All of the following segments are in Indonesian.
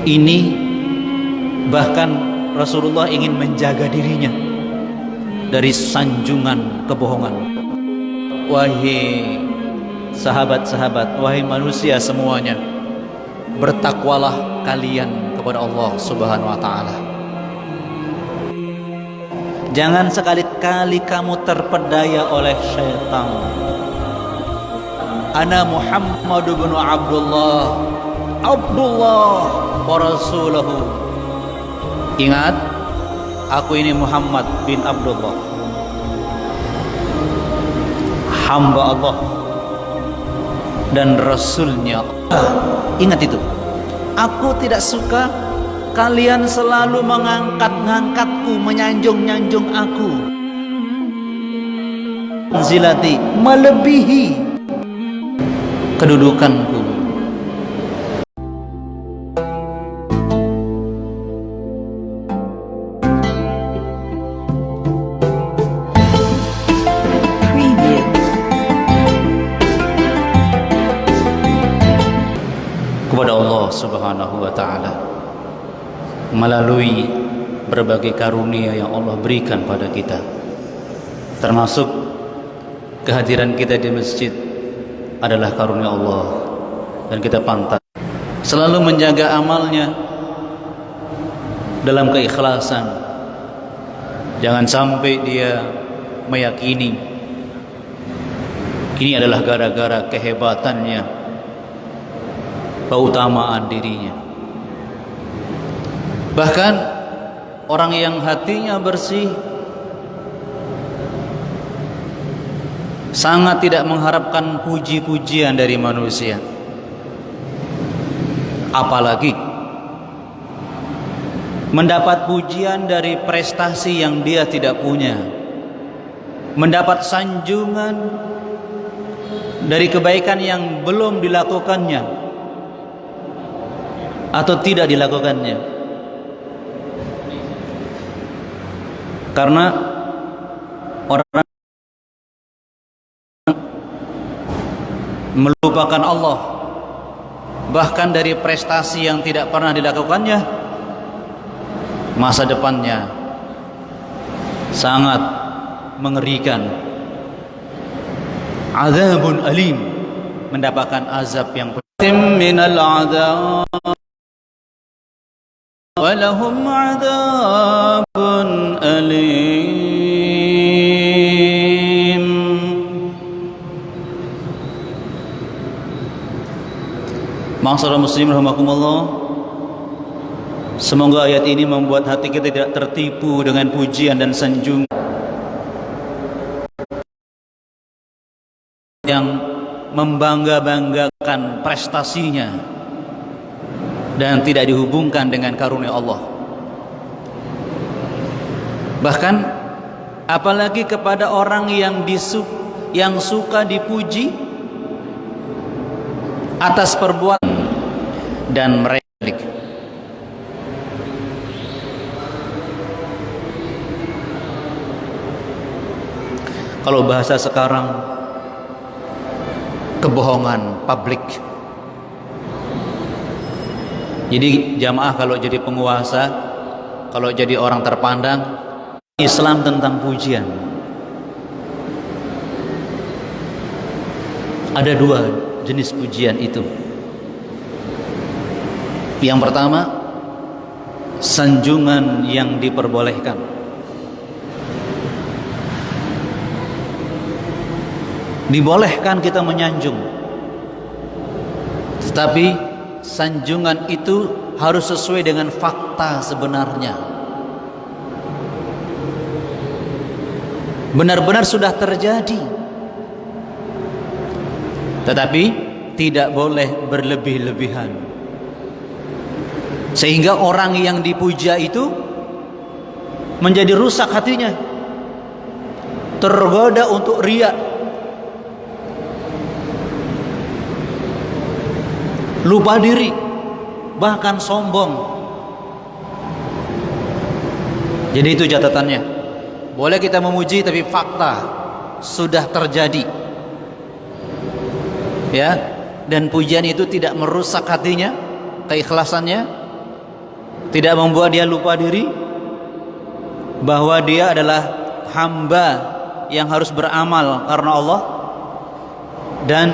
Ini bahkan Rasulullah ingin menjaga dirinya dari sanjungan kebohongan. Wahai sahabat-sahabat, wahai manusia semuanya, bertakwalah kalian kepada Allah Subhanahu wa taala. Jangan sekali-kali kamu terpedaya oleh syaitan. Ana Muhammad bin Abdullah wa rasuluhu. Ingat, aku ini Muhammad bin Abdullah, hamba Allah dan Rasulnya. Ingat itu. Aku tidak suka kalian selalu mengangkat-ngangkatku, menyanjung-nyanjung aku. Zilati, melebihi kedudukanku. Kepada Allah Subhanahu wa taala melalui berbagai karunia yang Allah berikan pada kita, termasuk kehadiran kita di masjid adalah karunia Allah, dan kita pantas selalu menjaga amalnya dalam keikhlasan. Jangan sampai dia meyakini ini adalah gara-gara kehebatannya, keutamaan dirinya. Bahkan orang yang hatinya bersih sangat tidak mengharapkan puji-pujian dari manusia, apalagi mendapat pujian dari prestasi yang dia tidak punya, mendapat sanjungan dari kebaikan yang belum dilakukannya atau tidak dilakukannya. Karena orang melupakan Allah, bahkan dari prestasi yang tidak pernah dilakukannya, masa depannya sangat mengerikan. Azabun alim, mendapatkan azab yang pedih. Minal azab walahum adabun alim. Ma'asyiral muslimin rahimakumullah, semoga ayat ini membuat hati kita tidak tertipu dengan pujian dan sanjungan yang membangga-banggakan prestasinya dan tidak dihubungkan dengan karunia Allah. Bahkan apalagi kepada orang yang suka dipuji atas perbuatan dan mereka. Kalau bahasa sekarang, kebohongan publik. Jadi jamaah kalau jadi penguasa, kalau jadi orang terpandang, Islam tentang pujian. Ada dua jenis pujian itu. Yang pertama, sanjungan yang diperbolehkan. Dibolehkan kita menyanjung, tetapi sanjungan itu harus sesuai dengan fakta sebenarnya. Benar-benar sudah terjadi, tetapi tidak boleh berlebih-lebihan, sehingga orang yang dipuja itu menjadi rusak hatinya, tergoda untuk riya, lupa diri, bahkan sombong. Jadi itu catatannya. Boleh kita memuji tapi fakta sudah terjadi, ya, dan pujian itu tidak merusak hatinya, keikhlasannya, tidak membuat dia lupa diri bahwa dia adalah hamba yang harus beramal karena Allah, dan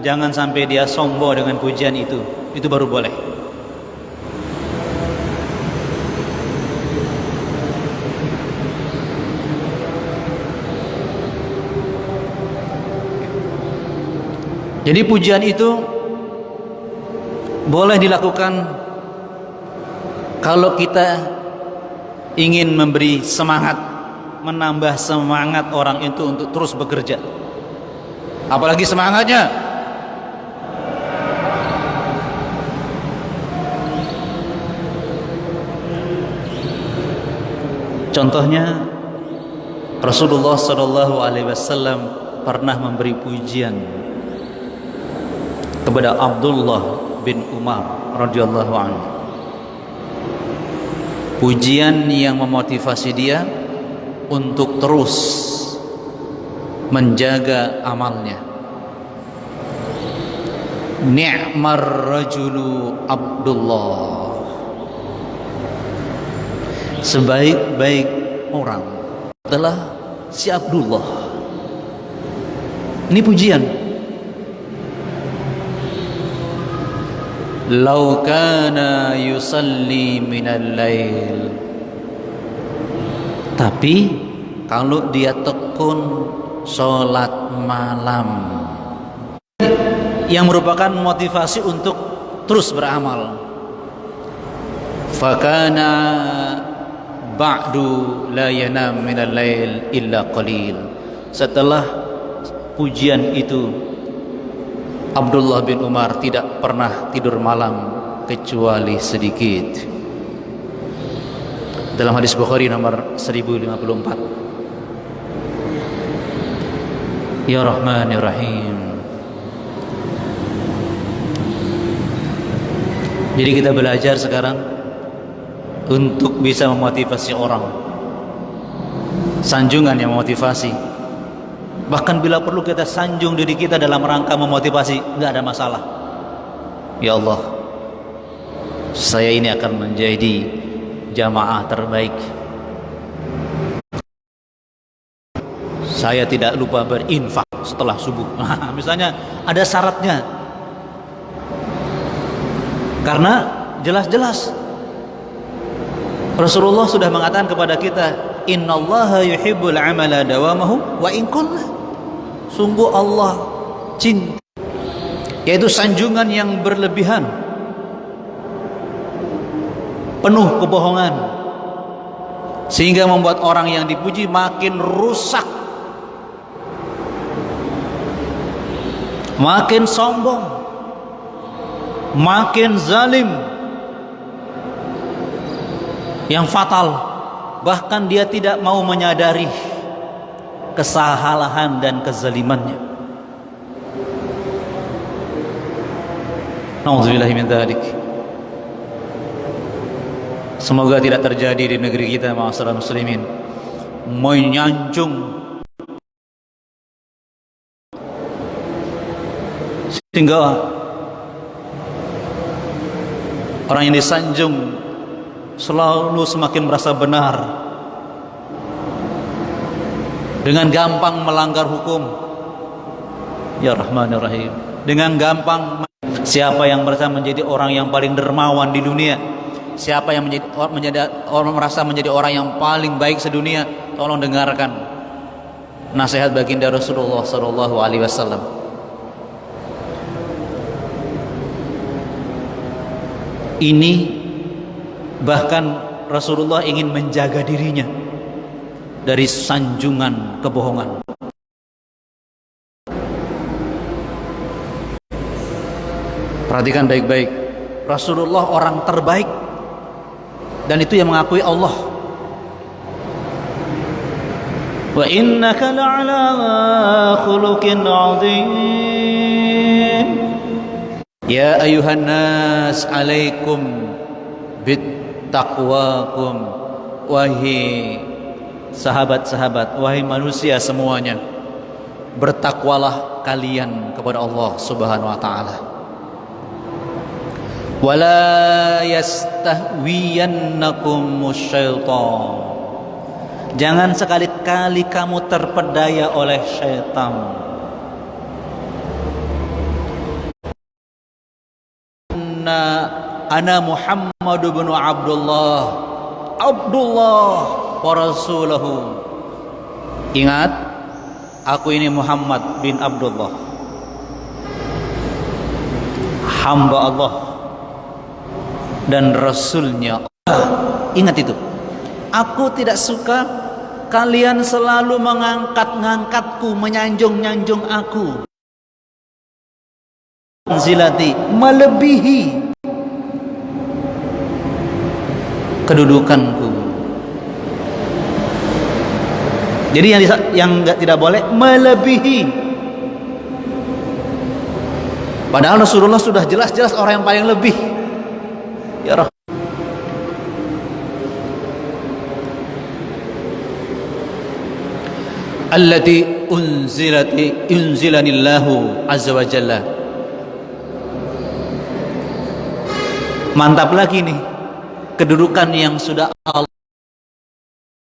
jangan sampai dia sombong dengan pujian itu baru boleh. Jadi pujian itu boleh dilakukan kalau kita ingin memberi semangat, menambah semangat orang itu untuk terus bekerja. Apalagi semangatnya contohnya Rasulullah SAW pernah memberi pujian kepada Abdullah bin Umar radhiyallahu anhu. Pujian yang memotivasi dia untuk terus menjaga amalnya. Ni'mar rajulu Abdullah, sebaik-baik orang adalah si Abdullah. Ini pujian. Lau kana yusalli minal lail, tapi kalau dia tekun sholat malam, yang merupakan motivasi untuk terus beramal. Fakana ba'du la yanam minal lail illa qalil. Setelah pujian itu, Abdullah bin Umar tidak pernah tidur malam kecuali sedikit. Dalam hadis Bukhari nomor 1054. Ya Rahman ya Rahim. Jadi kita belajar sekarang untuk bisa memotivasi orang. Sanjungan yang memotivasi. Bahkan bila perlu kita sanjung diri kita dalam rangka memotivasi, nggak ada masalah. Ya Allah, saya ini akan menjadi jamaah terbaik. Saya tidak lupa berinfak setelah subuh. Misalnya ada syaratnya. Karena jelas-jelas Rasulullah sudah mengatakan kepada kita, innallaha yuhibbul amala dawamahu wa in qalla. Sungguh Allah cinta, yaitu sanjungan yang berlebihan, penuh kebohongan, sehingga membuat orang yang dipuji makin rusak, makin sombong, makin zalim, yang fatal. Bahkan dia tidak mau menyadari kesalahan dan kezalimannya. Nauzubillahi min dzalik. Semoga tidak terjadi di negeri kita, ma'asyiral muslimin, menyanjung sehingga orang yang disanjung selalu semakin merasa benar, dengan gampang melanggar hukum. Ya Rahman ya Rahim. Dengan gampang. Siapa yang merasa menjadi orang yang paling dermawan di dunia, siapa yang merasa menjadi orang yang paling baik sedunia, tolong dengarkan nasihat baginda Rasulullah SAW. Ini bahkan Rasulullah ingin menjaga dirinya dari sanjungan kebohongan. Perhatikan baik-baik, Rasulullah orang terbaik, dan itu yang mengakui Allah. Wa innaka la'ala khuluqin 'adzim. Ya ayuhan nas 'alaikum bittaqwakum. Wahai sahabat-sahabat, wahai manusia semuanya, bertakwalah kalian kepada Allah Subhanahu wa taala. Wala yastahwiyannakumus syaitan. Jangan sekali-kali kamu terpedaya oleh syaitan. Ana Muhammad bin Abdullah wa rasuluhu. Ingat, aku ini Muhammad bin Abdullah, hamba Allah dan Rasulnya. Ingat itu. Aku tidak suka kalian selalu mengangkat-ngangkatku, menyanjung-nyanjung aku. Zilati, melebihi kedudukanku. Jadi yang tidak boleh melebihi. Padahal Rasulullah sudah jelas-jelas orang yang paling lebih. Ya Rabb. Allati unzilanillahu azza wa jalla. Mantap lagi nih kedudukan yang sudah Allah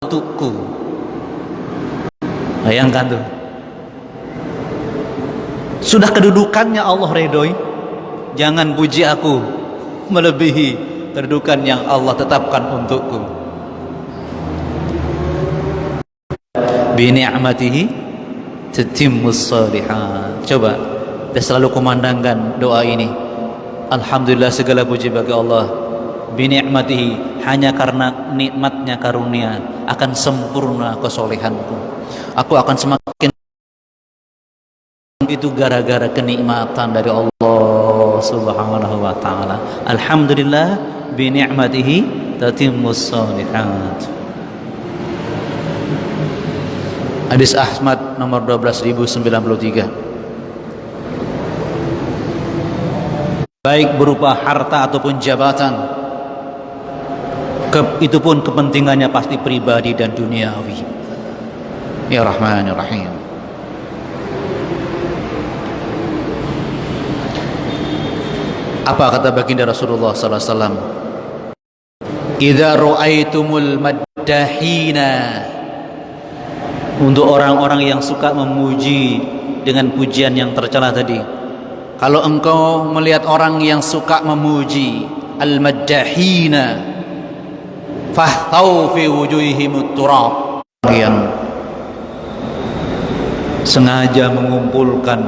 untukku. Bayangkan tuh, sudah kedudukannya Allah redoi, jangan puji aku melebihi kedudukan yang Allah tetapkan untukku. Bi ni'matihi tatimmus shalihat. Coba kita selalu kumandangkan doa ini. Alhamdulillah, segala puji bagi Allah. Bi ni'matihi, hanya karena nikmatnya karunia akan sempurna kesolehanku. Aku akan semakin, itu gara-gara kenikmatan dari Allah Subhanahu wa taala. Alhamdulillah, bi ni'matihi tatimmus shalihat. Hadis Ahmad nomor 12093. Baik berupa harta ataupun jabatan, itu pun kepentingannya pasti pribadi dan duniawi. Ya Rahman ya Rahim. Apa kata baginda Rasulullah sallallahu alaihi wasallam? Idza ra'aitumul maddahina. Untuk orang-orang yang suka memuji dengan pujian yang tercela tadi. Kalau engkau melihat orang yang suka memuji, al-maddahina, fahtau fi wujuhihimut turab, yang sengaja mengumpulkan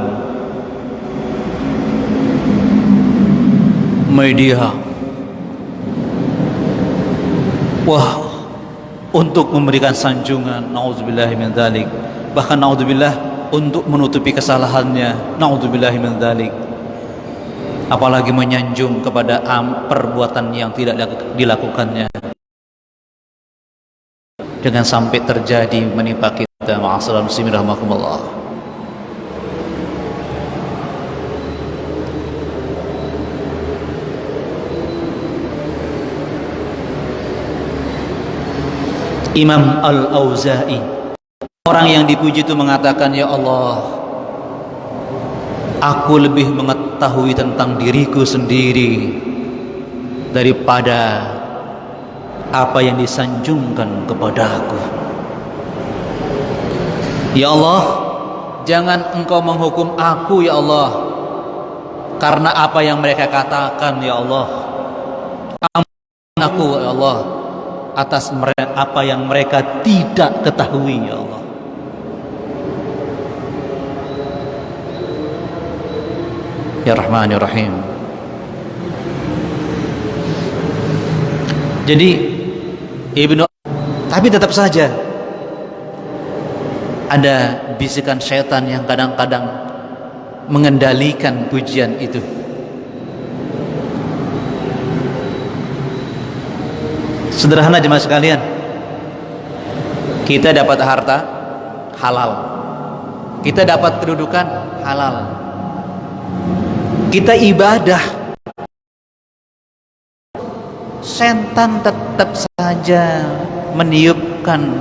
media untuk memberikan sanjungan, naudzubillahi min dzalik, bahkan naudzubillah untuk menutupi kesalahannya, naudzubillahi min dzalik, apalagi menyanjung kepada perbuatan yang tidak dilakukannya, dengan sampai terjadi menimpa kita. Ma'asyiral muslimin rahimakumullah. Imam Al-Auza'i, orang yang dipuji itu mengatakan, ya Allah, aku lebih mengetahui tentang diriku sendiri daripada apa yang disanjungkan kepadaku. Ya Allah, jangan engkau menghukum aku ya Allah karena apa yang mereka katakan ya Allah. Ampuni aku ya Allah atas apa yang mereka tidak ketahui ya Allah. Ya Rahman ya Rahim. Jadi tapi tetap saja ada bisikan syaitan yang kadang-kadang mengendalikan pujian itu. Sederhana jemaah sekalian, kita dapat harta halal, kita dapat kedudukan halal, kita ibadah, setan tetap saja meniupkan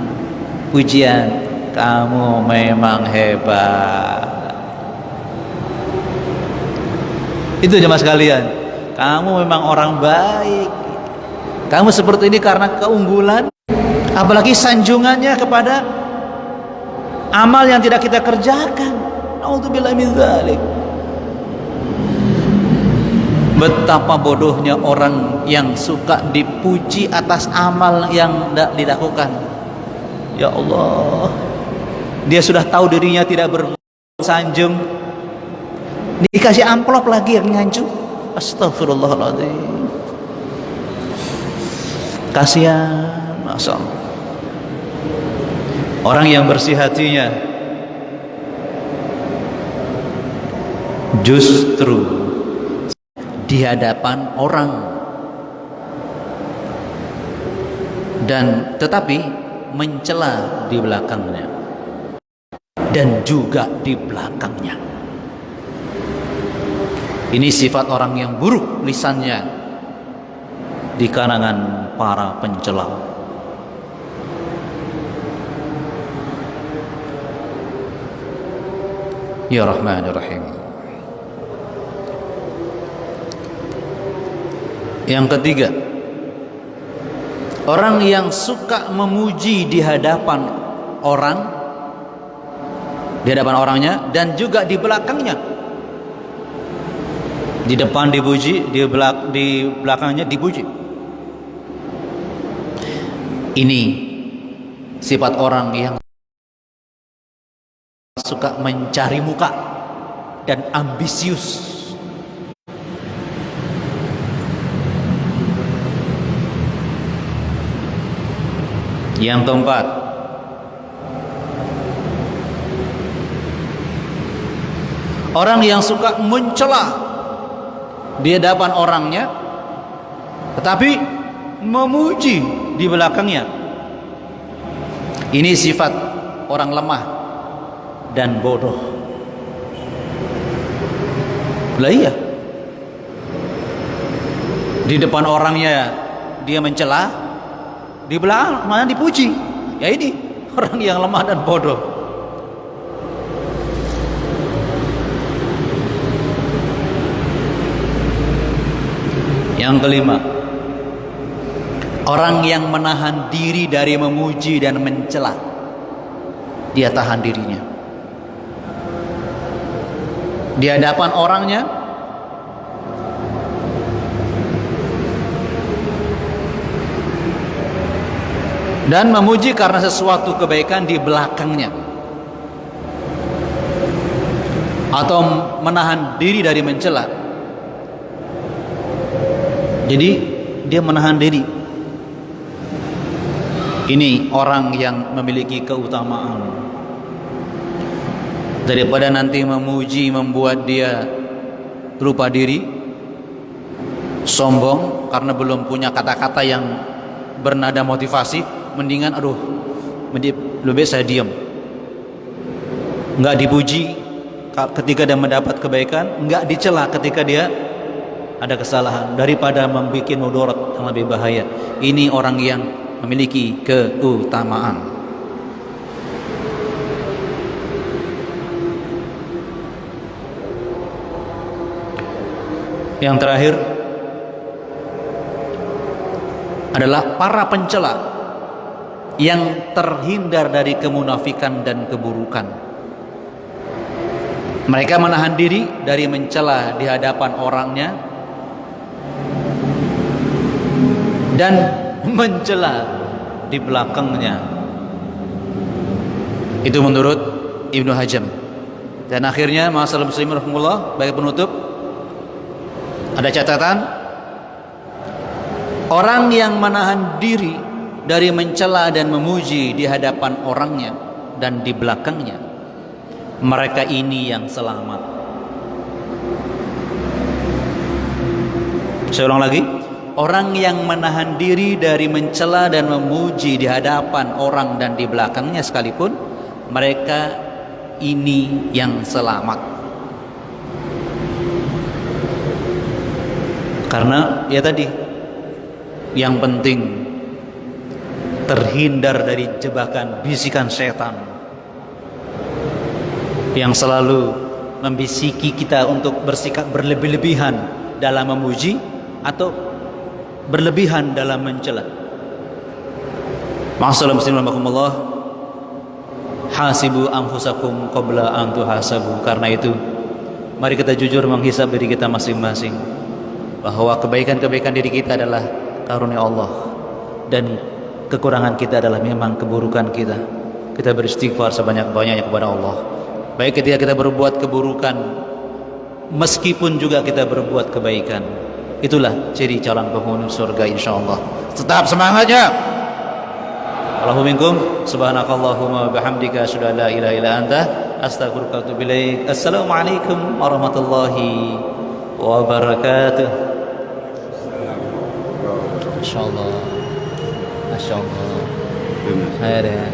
pujian. Kamu memang hebat. Itu jemaah sekalian. kamu memang orang baik, kamu seperti ini karena keunggulan. Apalagi sanjungannya kepada amal yang tidak kita kerjakan. Nauzubillah min dzalik. Betapa bodohnya orang yang suka dipuji atas amal yang tidak dilakukan. Ya Allah, dia sudah tahu dirinya tidak bersanjung, dikasih amplop lagi yang nyanjung. Astagfirullahaladzim. Kasihan, Masya Allah. Orang yang bersih hatinya justru di hadapan orang dan tetapi mencela di belakangnya dan juga di belakangnya. Ini sifat orang yang buruk lisannya di kalangan para pencela. Ya Rahmanir Rahim. Yang ketiga, orang yang suka memuji di hadapan orang, di hadapan orangnya dan juga di belakangnya. Di depan dipuji, di belakangnya dipuji. Ini sifat orang yang suka mencari muka dan ambisius. Yang keempat, orang yang suka mencela di hadapan orangnya tetapi memuji di belakangnya. Ini sifat orang lemah dan bodoh. Lah iya, di depan orangnya dia mencela, di belakang mana dipuji. Ya ini orang yang lemah dan bodoh. Yang kelima, orang yang menahan diri dari memuji dan mencela. Dia tahan dirinya di hadapan orangnya dan memuji karena sesuatu kebaikan di belakangnya, atau menahan diri dari mencela. Jadi dia menahan diri. Ini orang yang memiliki keutamaan. Daripada nanti memuji membuat dia lupa diri, sombong karena belum punya kata-kata yang bernada motivasi, mendingan lebih saya diam. Enggak dipuji ketika dia mendapat kebaikan, enggak dicela ketika dia ada kesalahan, daripada membuat mudarat yang lebih bahaya. Ini orang yang memiliki keutamaan. Yang terakhir adalah para pencela yang terhindar dari kemunafikan dan keburukan. Mereka menahan diri dari mencela di hadapan orangnya dan mencela di belakangnya. Itu menurut Ibnu Hajam. Dan akhirnya ma'asyiral muslimin rahimakumullah, bagi penutup, ada catatan, orang yang menahan diri dari mencela dan memuji di hadapan orangnya dan di belakangnya, mereka ini yang selamat. Saya ulang lagi, orang yang menahan diri dari mencela dan memuji di hadapan orang dan di belakangnya sekalipun, mereka ini yang selamat. Karena ya tadi, yang penting terhindar dari jebakan bisikan setan yang selalu membisiki kita untuk bersikap berlebih-lebihan dalam memuji atau berlebihan dalam mencela. Ma'asyiral muslimin rahimakumullah, hasibu anfusakum qabla an tuhasabu. Karena itu mari kita jujur menghisab diri kita masing-masing, bahwa kebaikan-kebaikan diri kita adalah karunia Allah dan kekurangan kita adalah memang keburukan kita. Kita beristighfar sebanyak-banyaknya kepada Allah, baik ketika kita berbuat keburukan meskipun juga kita berbuat kebaikan. Itulah ciri calon penghuni surga insyaallah. Tetap semangatnya. Allahu minkum, subhanakallahumma bihamdika asyhadu an la ilaha illa anta astaghfiruka wa atubu ilaik. Assalamualaikum warahmatullahi wabarakatuh. Masyaallah. Masyaallah. Khairan.